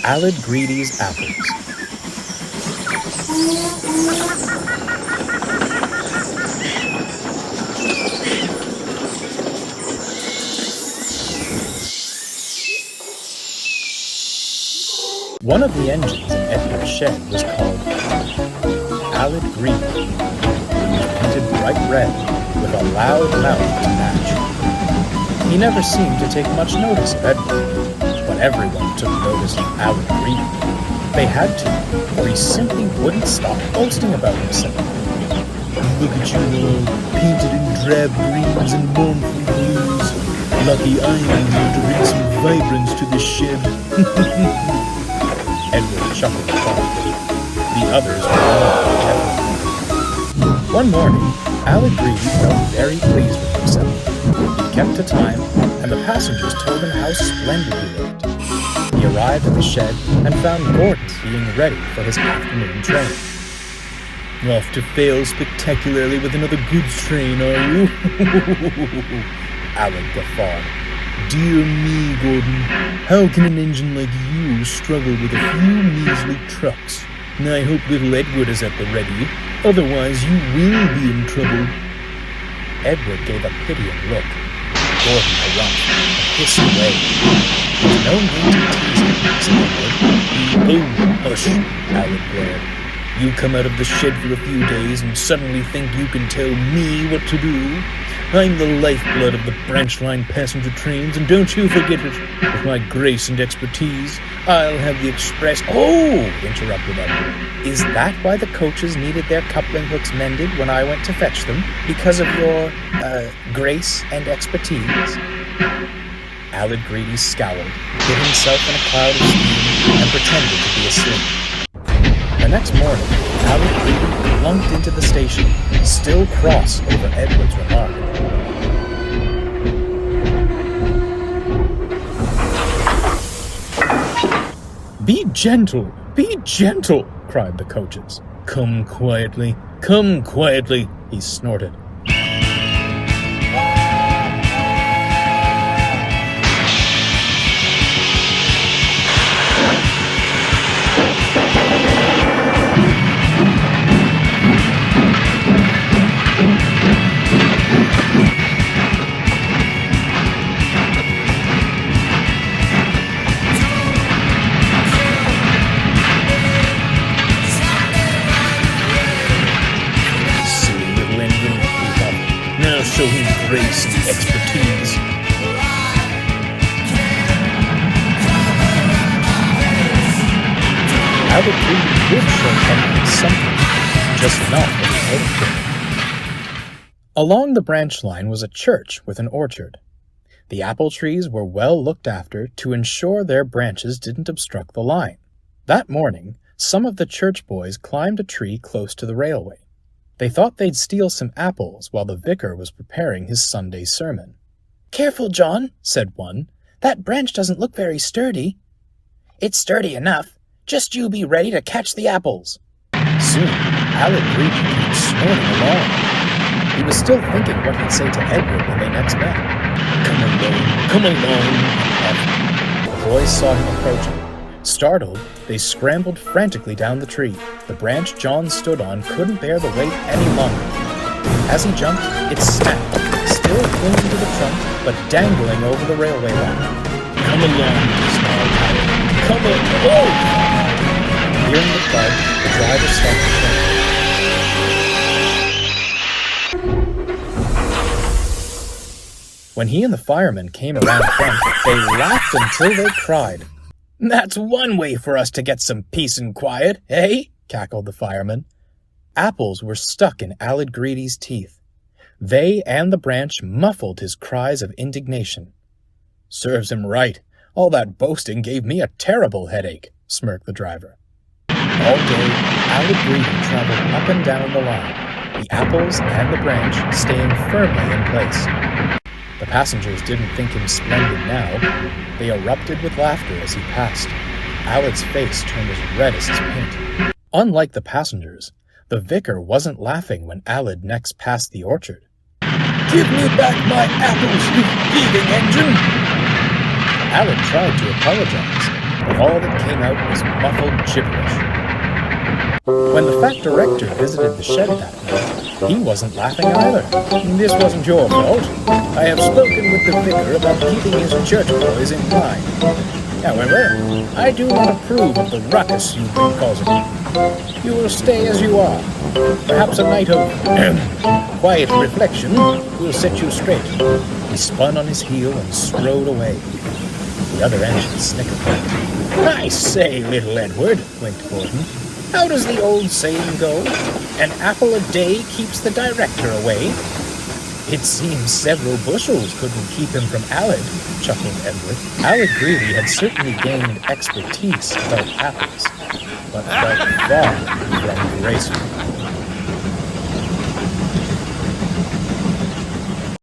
Aled Greedy's Apples. One of the engines in Edward's shed was called Aled Greedy, painted bright red with a loud mouth to match. He never seemed to take much notice of Edward, but everyone took notice of Aled Greedy. They had to, or he simply wouldn't stop boasting about himself. Look at you all, painted in drab greens and mournful blues. Lucky I am here to bring some vibrance to this shed. Edward chuckled softly. The others were all. One morning, Aled Greedy felt very pleased with himself. He kept to time, and the passengers told him how splendid he looked. He arrived at the shed and found Gordon being ready for his afternoon train. Off to fail spectacularly with another goods train, are you? Aled guffawed. Dear me, Gordon, how can an engine like you struggle with a few measly trucks? I hope little Edward is at the ready, otherwise you will be in trouble. Edward gave a pitying look. Gordon harumphed and hissed away. There's no need to tease him, said Edward. Oh, hush, Aled glared. You come out of the shed for a few days and suddenly think you can tell me what to do? I'm the lifeblood of the branch line passenger trains, and don't you forget it. With my grace and expertise, I'll have the express— Oh, interrupted Edward. Is that why the coaches needed their coupling hooks mended when I went to fetch them? Because of your, grace and expertise? Aled Greedy scowled, hid himself in a cloud of steam, and pretended to be asleep. The next morning, Aled Greedy plunked into the station, still cross over Edward's remark. Be gentle, cried the coaches. Come quietly, he snorted. Now show him grace and expertise. Aled Greedy would show him something, just not what he hoped for. Along the branch line was a church with an orchard. The apple trees were well looked after to ensure their branches didn't obstruct the line. That morning, some of the church boys climbed a tree close to the railway. They thought they'd steal some apples while the vicar was preparing his Sunday sermon. "Careful, John," said one. "That branch doesn't look very sturdy." "It's sturdy enough. Just you be ready to catch the apples." Soon, Aled Greedy came snorting along. He was still thinking what he'd say to Edward when they next met. Come along. The boys saw him approaching. Startled, they scrambled frantically down the tree. The branch John stood on couldn't bear the weight any longer. As he jumped, it snapped, still clinging to the trunk, but dangling over the railway line. Come along, snarled Aled. Come along! Hearing the thud, the driver stopped the train. When he and the fireman came around front, they laughed until they cried. "That's one way for us to get some peace and quiet, eh?" cackled the fireman. Apples were stuck in Aled Greedy's teeth. They and the branch muffled his cries of indignation. "Serves him right. All that boasting gave me a terrible headache," smirked the driver. All day, Aled Greedy traveled up and down the line, the apples and the branch staying firmly in place. The passengers didn't think him splendid now. They erupted with laughter as he passed. Aled's face turned as red as his paint. Unlike the passengers, the vicar wasn't laughing when Aled next passed the orchard. "Give me back my apples, you thieving engine!" Aled tried to apologize, but all that came out was muffled gibberish. When the fat director visited the shed that night, he wasn't laughing either. This wasn't your fault. I have spoken with the vicar about keeping his church boys in line. However, I do not approve of the ruckus you've been causing. You will stay as you are. Perhaps a night of quiet reflection will set you straight. He spun on his heel and strode away. The other engine snickered. I say, little Edward, winked Gordon, how does the old saying go? An apple a day keeps the director away. It seems several bushels couldn't keep him from Aled, chuckled Edward. Aled Greeley had certainly gained expertise about apples, but felt far from graceful.